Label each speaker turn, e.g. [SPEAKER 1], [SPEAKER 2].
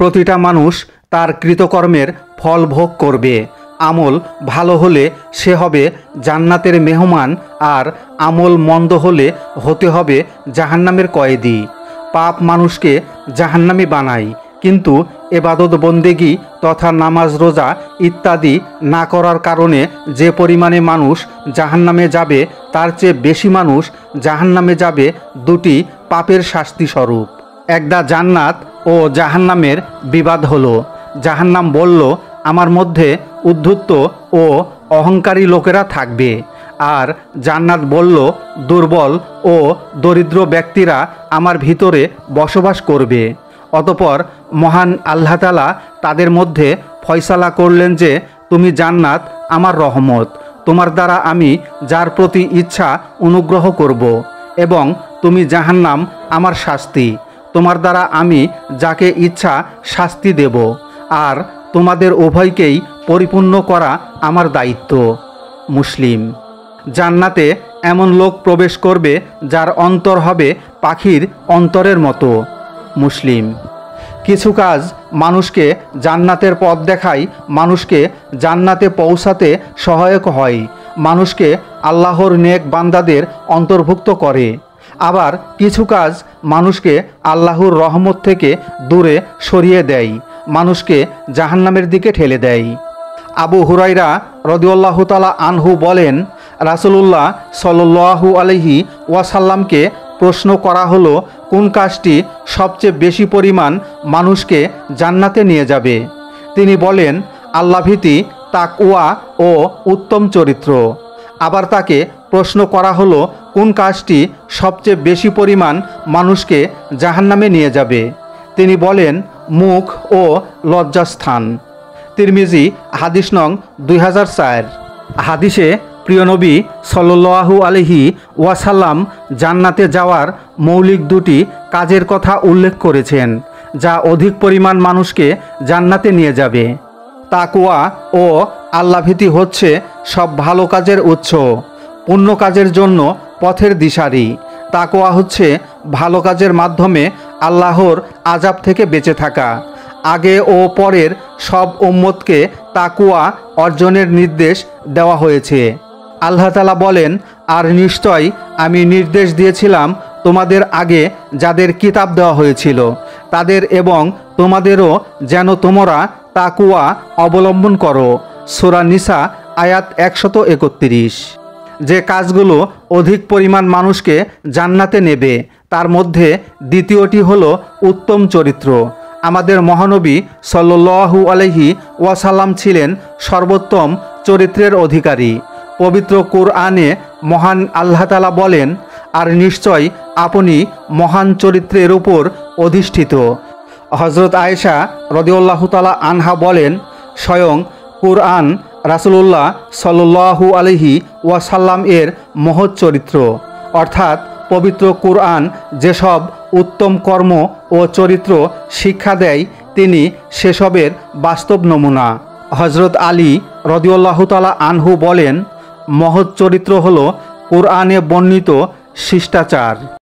[SPEAKER 1] প্রতিটা মানুষ তার কৃতকর্মের ফল ভোগ করবে। আমল ভালো হলে সে হবে জান্নাতের মেহমান, আর আমল মন্দ হলে হতে হবে জাহান্নামের কয়েদি। পাপ মানুষকে জাহান্নামী বানায়, কিন্তু এবাদত বন্দেগী তথা নামাজ রোজা ইত্যাদি না করার কারণে যে পরিমাণে মানুষ জাহান্নামে যাবে তার চেয়ে বেশি মানুষ জাহান্নামে যাবে দুটি পাপের শাস্তি স্বরূপ। একদা জান্নাত ও জাহান্নামের বিবাদ হলো। জাহান্নাম বলল, আমার মধ্যে উদ্ধত্ত ও অহংকারী লোকেরা থাকবে। আর জান্নাত বলল, দুর্বল ও দরিদ্র ব্যক্তিরা আমার ভিতরে বসবাস করবে। অতপর মহান আল্লাহ তাআলা তাদের মধ্যে ফয়সালা করলেন যে, তুমি জান্নাত আমার রহমত, তোমার দ্বারা আমি যার প্রতি ইচ্ছা অনুগ্রহ করব, এবং তুমি জাহান্নাম আমার শাস্তি, তোমার দ্বারা আমি যাকে ইচ্ছা শাস্তি দেব, আর তোমাদের উভয়কেই পরিপূর্ণ করা আমার দায়িত্ব। মুসলিম। জান্নাতে এমন লোক প্রবেশ করবে যার অন্তর হবে পাখির অন্তরের মতো। মুসলিম। কিছু কাজ মানুষকে জান্নাতের পথ দেখায়, মানুষকে জান্নাতে পৌঁছাতে সহায়ক হয়, মানুষকে আল্লাহর নেক বান্দাদের অন্তর্ভুক্ত করে। আবার কিছু কাজ মানুষকে আল্লাহর রহমত থেকে দূরে সরিয়ে দেয়, মানুষকে জাহান্নামের দিকে ঠেলে দেয়। আবু হুরায়রা রাদিয়াল্লাহু তাআলা আনহু বলেন, রাসূলুল্লাহ সাল্লাল্লাহু আলাইহি ওয়াসাল্লামকে প্রশ্ন করা হলো, কোন কাজটি সবচেয়ে বেশি পরিমাণ মানুষকে জান্নাতে নিয়ে যাবে? তিনি বলেন, আল্লাহভীতি, তাকওয়া ও উত্তম চরিত্র। আবার তাকে প্রশ্ন করা হলো, কোন কাজটি সবচেয়ে বেশি পরিমাণ মানুষকে জাহান্নামে নিয়ে যাবে? তিনি বলেন, মুখ ও লজ্জাস্থান। তিরমিজি, হাদিস নং 2004। হাদিসে প্রিয় নবী সাল্লাল্লাহু আলাইহি ওয়াসাল্লাম জান্নাতে যাওয়ার মৌলিক দুটি কাজের কথা উল্লেখ করেছেন, যা অধিক পরিমাণ মানুষকে জান্নাতে নিয়ে যাবে। তাকওয়া ও আল্লাহভীতি হচ্ছে সব ভালো কাজের উৎস, পুণ্য কাজের জন্য পথের দিশারি। তাকওয়া হচ্ছে ভালো কাজের মাধ্যমে আল্লাহর আযাব থেকে বেঁচে থাকা। আগে ও পরের সব উম্মতকে তাকওয়া অর্জনের নির্দেশ দেওয়া হয়েছে। আল্লাহ তাআলা বলেন, আর নিশ্চয় আমি নির্দেশ দিয়েছিলাম তোমাদের আগে যাদের কিতাব দেওয়া হয়েছিল তাদের এবং তোমাদেরও, যেন তোমরা তাকওয়া অবলম্বন করো। সূরা নিসা আয়াত 131। যে কাজগুলো অধিক পরিমাণ মানুষকে জান্নাতে নেবে তার মধ্যে দ্বিতীয়টি হলো উত্তম চরিত্র। আমাদের মহানবী সাল্লাল্লাহু আলাইহি ওয়াসাল্লাম ছিলেন সর্বোত্তম চরিত্রের অধিকারী। পবিত্র কুরআনে মহান আল্লাহ তাআলা বলেন, আর নিশ্চয় আপনি মহান চরিত্রের উপর অধিষ্ঠিত। হযরত আয়েশা রাদিয়াল্লাহু তাআলা আনহা বলেন, স্বয়ং কুরআন রাসূলুল্লাহ সাল্লাল্লাহু আলাইহি ওয়াসাল্লাম এর মহৎ চরিত্র, অর্থাৎ পবিত্র কুরআন যেসব উত্তম কর্ম ও চরিত্র শিক্ষা দেয় তিনি সেসবের বাস্তব নমুনা। হযরত আলী রাদিয়াল্লাহু তাআলা আনহু বলেন, মহৎ চরিত্র হলো কুরআনে বর্ণিত শিষ্টাচার।